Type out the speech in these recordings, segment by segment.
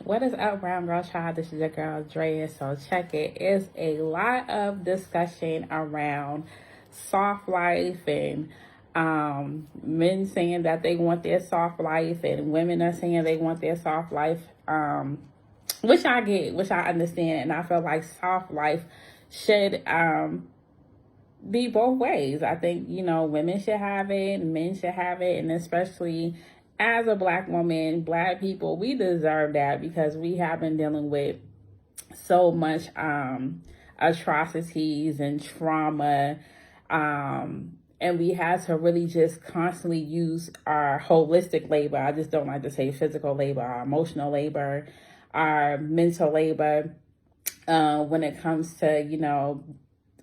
What is up, Brown Girl Child? This is your girl, Drea. So check it. It's a lot of discussion around soft life and men saying that they want their soft life and women are saying they want their soft life, which I get, which I understand. And I feel like soft life should be both ways. I think, women should have it, men should have it, and especially as a Black woman, Black people, we deserve that because we have been dealing with so much atrocities and trauma, and we had to really just constantly use our holistic labor. I just don't like to say physical labor, our emotional labor, our mental labor, when it comes to,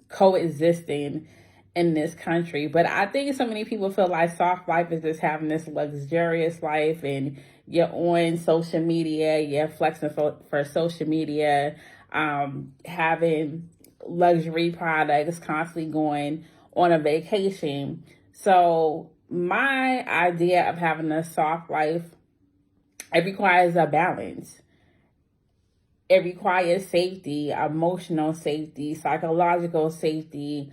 coexisting in this country. But I think so many people feel like soft life is just having this luxurious life and you're on social media, you're flexing for social media, having luxury products, constantly going on a vacation. So my idea of having a soft life, it requires a balance. It requires safety, emotional safety, psychological safety,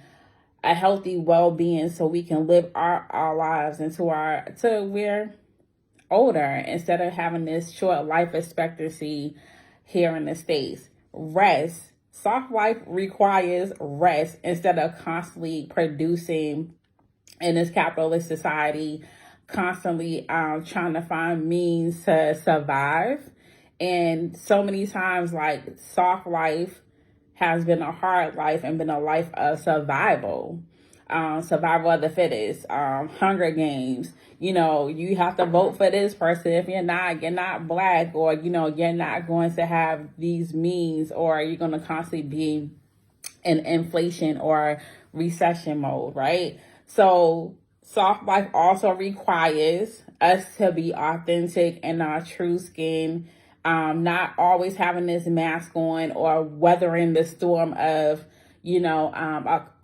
a healthy well-being so we can live our lives till we're older instead of having this short life expectancy here in the States. Rest. Soft life requires rest instead of constantly producing in this capitalist society, constantly trying to find means to survive. And so many times, like, soft life has been a hard life and been a life of survival. Survival of the fittest, Hunger Games. You have to vote for this person. If you're not Black, or, you're not going to have these means, or you're going to constantly be in inflation or recession mode, right? So soft life also requires us to be authentic in our true skin, not always having this mask on or weathering the storm of,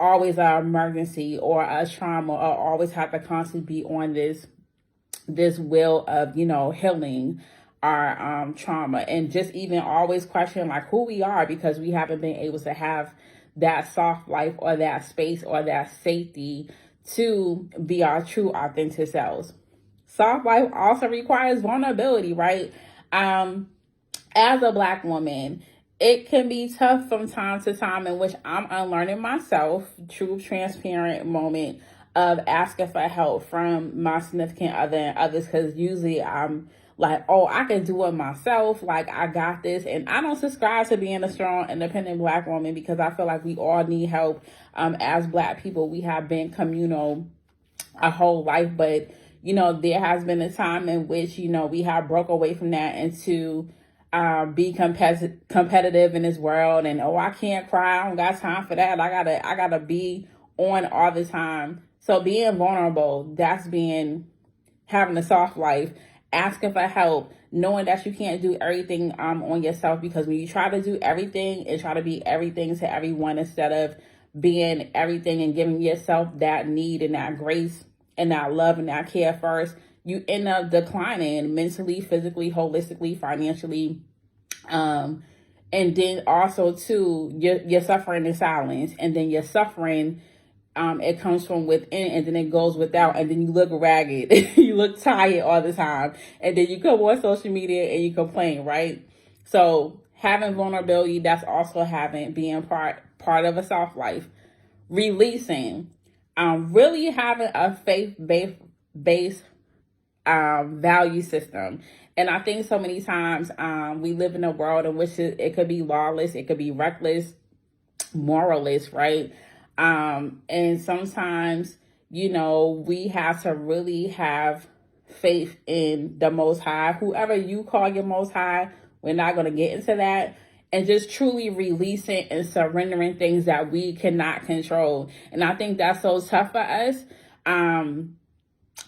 always an emergency or a trauma, or always have to constantly be on this will of, healing our trauma, and just even always question like who we are, because we haven't been able to have that soft life or that space or that safety to be our true authentic selves. Soft life also requires vulnerability, right? As a Black woman, it can be tough from time to time, in which I'm unlearning myself, true transparent moment of asking for help from my significant other and others, because usually I'm like, oh, I can do it myself, like I got this. And I don't subscribe to being a strong, independent Black woman, because I feel like we all need help. As Black people, we have been communal our whole life, but there has been a time in which we have broke away from that into be competitive in this world, and I can't cry, I don't got time for that, I gotta be on all the time. So being vulnerable, that's having a soft life, asking for help, knowing that you can't do everything on yourself, because when you try to do everything and try to be everything to everyone instead of being everything and giving yourself that need and that grace and that love and that care first, you end up declining mentally, physically, holistically, financially. And then also too, you're suffering in silence, and then you're suffering, it comes from within, and then it goes without, and then you look ragged, you look tired all the time, and then you come on social media and you complain, right? So having vulnerability, that's also being part of a soft life. Releasing, really having a faith-based value system. And I think so many times we live in a world in which it could be lawless, it could be reckless, moralist, right? And sometimes, we have to really have faith in the Most High, whoever you call your Most High. We're not going to get into that. And just truly releasing and surrendering things that we cannot control. And I think that's so tough for us.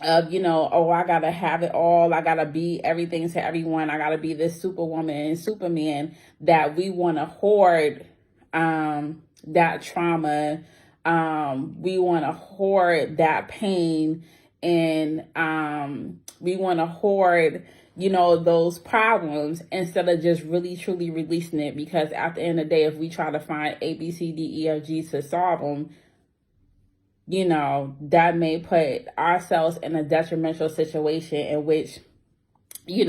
I gotta have it all, I gotta be everything to everyone, I gotta be this superwoman and superman, that we want to hoard that trauma, we want to hoard that pain, and we want to hoard those problems instead of just really truly releasing it. Because at the end of the day, if we try to find A, B, C, D, E, F, G to solve them, that may put ourselves in a detrimental situation in which, we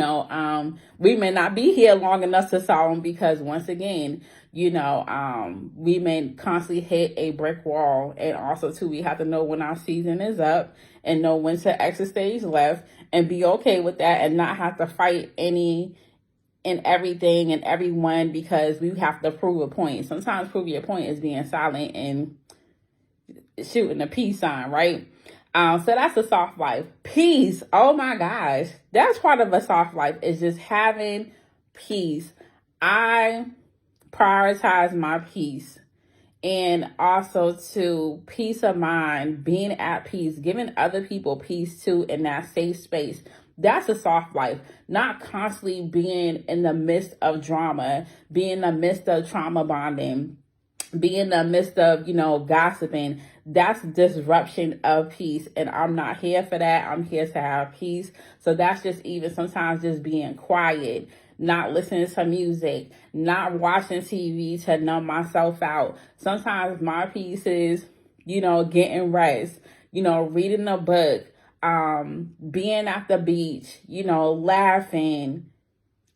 may not be here long enough to solve them, because once again, we may constantly hit a brick wall. And also too, we have to know when our season is up and know when to exit stage left and be okay with that, and not have to fight any and everything and everyone because we have to prove a point. Sometimes proving your point is being silent and shooting a peace sign, right? So that's a soft life. Peace. Oh my gosh. That's part of a soft life, is just having peace. I prioritize my peace, and also to peace of mind, being at peace, giving other people peace too in that safe space. That's a soft life. Not constantly being in the midst of drama, being in the midst of trauma bonding, be in the midst of, gossiping. That's disruption of peace. And I'm not here for that. I'm here to have peace. So that's just even sometimes just being quiet, not listening to music, not watching TV to numb myself out. Sometimes my peace is, getting rest, reading a book, being at the beach, laughing.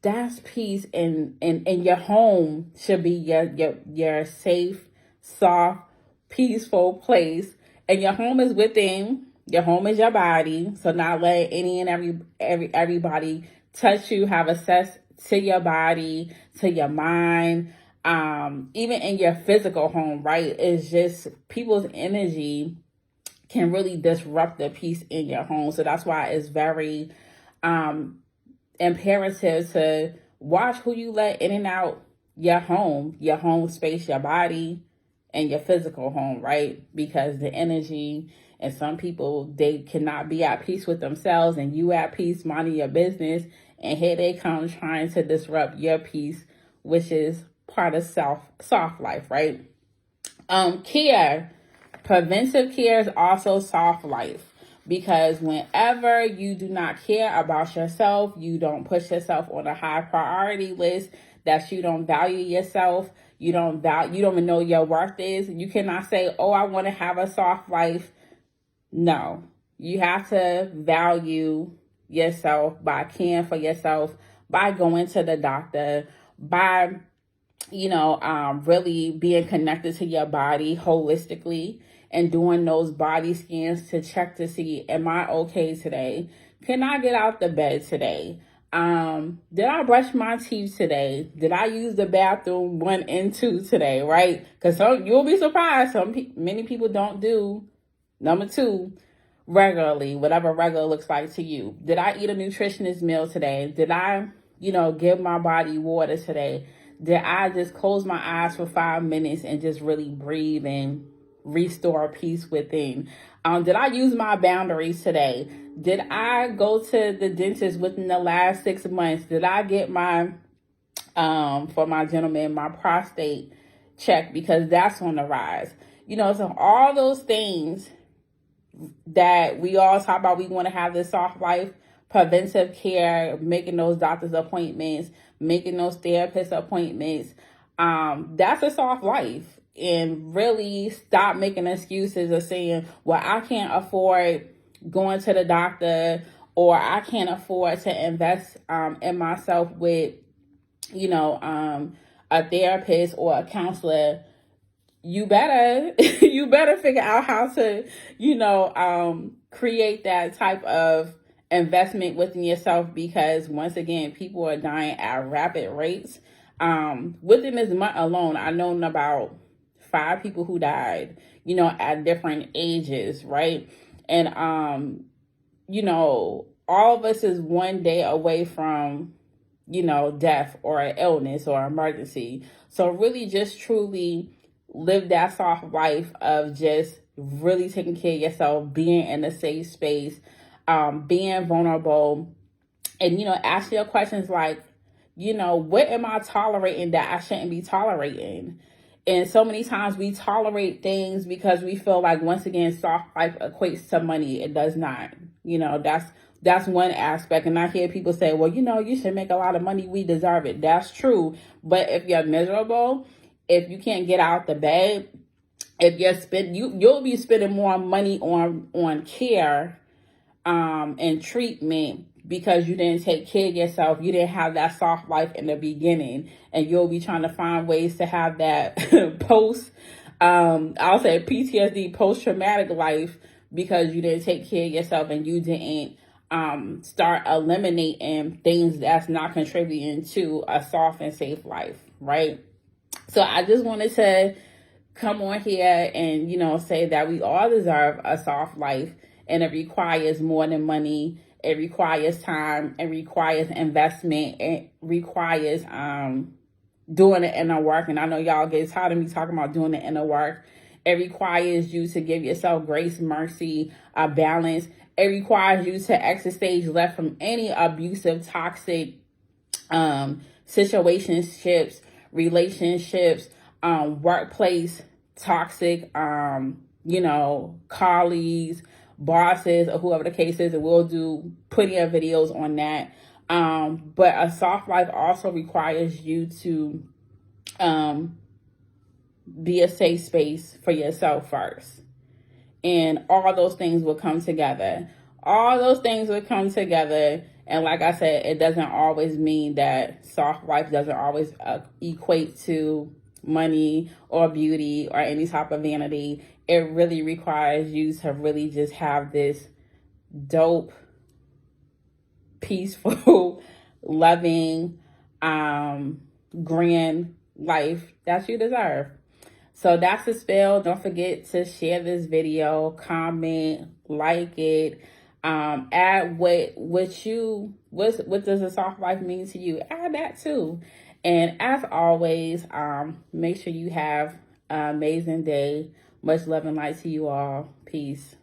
That's peace, and your home should be your safe, soft, peaceful place. And your home is within. Your home is your body. So not let any and everybody touch you, have access to your body, to your mind, even in your physical home, right? It's just people's energy can really disrupt the peace in your home. So that's why it's very imperative to watch who you let in and out your home space, your body, and your physical home, right? Because the energy, and some people, they cannot be at peace with themselves, and you at peace minding your business, and here they come trying to disrupt your peace, which is part of soft life, right? Care. Preventive care is also soft life. Because whenever you do not care about yourself, you don't push yourself on a high priority list, that you don't value yourself, you don't even know your worth is. You cannot say, oh, I want to have a soft life. No, you have to value yourself by caring for yourself, by going to the doctor, by, really being connected to your body holistically, and doing those body scans to check to see, am I okay today? Can I get out the bed today? Did I brush my teeth today? Did I use the bathroom 1 and 2 today, right? Because you'll be surprised. Many people don't do number 2 regularly, whatever regular looks like to you. Did I eat a nutritious meal today? Did I, give my body water today? Did I just close my eyes for 5 minutes and just really breathe and restore peace within? Did I use my boundaries today? Did I go to the dentist within the last 6 months? Did I get my, for my gentleman, my prostate checked? Because that's on the rise. So all those things that we all talk about, we want to have this soft life, preventive care, making those doctor's appointments, making those therapist appointments. That's a soft life. And really stop making excuses of saying, well, I can't afford going to the doctor, or I can't afford to invest in myself with, a therapist or a counselor. You better figure out how to, create that type of investment within yourself, because once again, people are dying at rapid rates. Within this month alone, I know about 5 people who died, at different ages, right? And, all of us is one day away from, death or an illness or emergency. So really just truly live that soft life of just really taking care of yourself, being in a safe space, being vulnerable, and, ask your questions like, what am I tolerating that I shouldn't be tolerating? And so many times we tolerate things because we feel like, once again, soft life equates to money. It does not. That's That's one aspect. And I hear people say, well, you should make a lot of money. We deserve it. That's true. But if you're miserable, if you can't get out the bed, if you'll be spending more money on care and treatment because you didn't take care of yourself. You didn't have that soft life in the beginning, and you'll be trying to find ways to have that I'll say PTSD, post-traumatic life, because you didn't take care of yourself and you didn't start eliminating things that's not contributing to a soft and safe life, right? So I just wanted to come on here and, say that we all deserve a soft life, and it requires more than money. It requires time. It requires investment. It requires doing the inner work. And I know y'all get tired of me talking about doing the inner work. It requires you to give yourself grace, mercy, balance. It requires you to exit stage left from any abusive, toxic situationships, relationships, workplace, toxic, colleagues, bosses, or whoever the case is. And we'll do plenty of videos on that. But a soft life also requires you to be a safe space for yourself first. And all those things will come together. All those things will come together. And like I said, it doesn't always mean that soft life doesn't always equate to money or beauty or any type of vanity. It really requires you to really just have this dope, peaceful, loving, grand life that you deserve. So that's the spell. Don't forget to share this video, comment, like it, add what does a soft life mean to you? Add that too. And as always, make sure you have an amazing day. Much love and light to you all. Peace.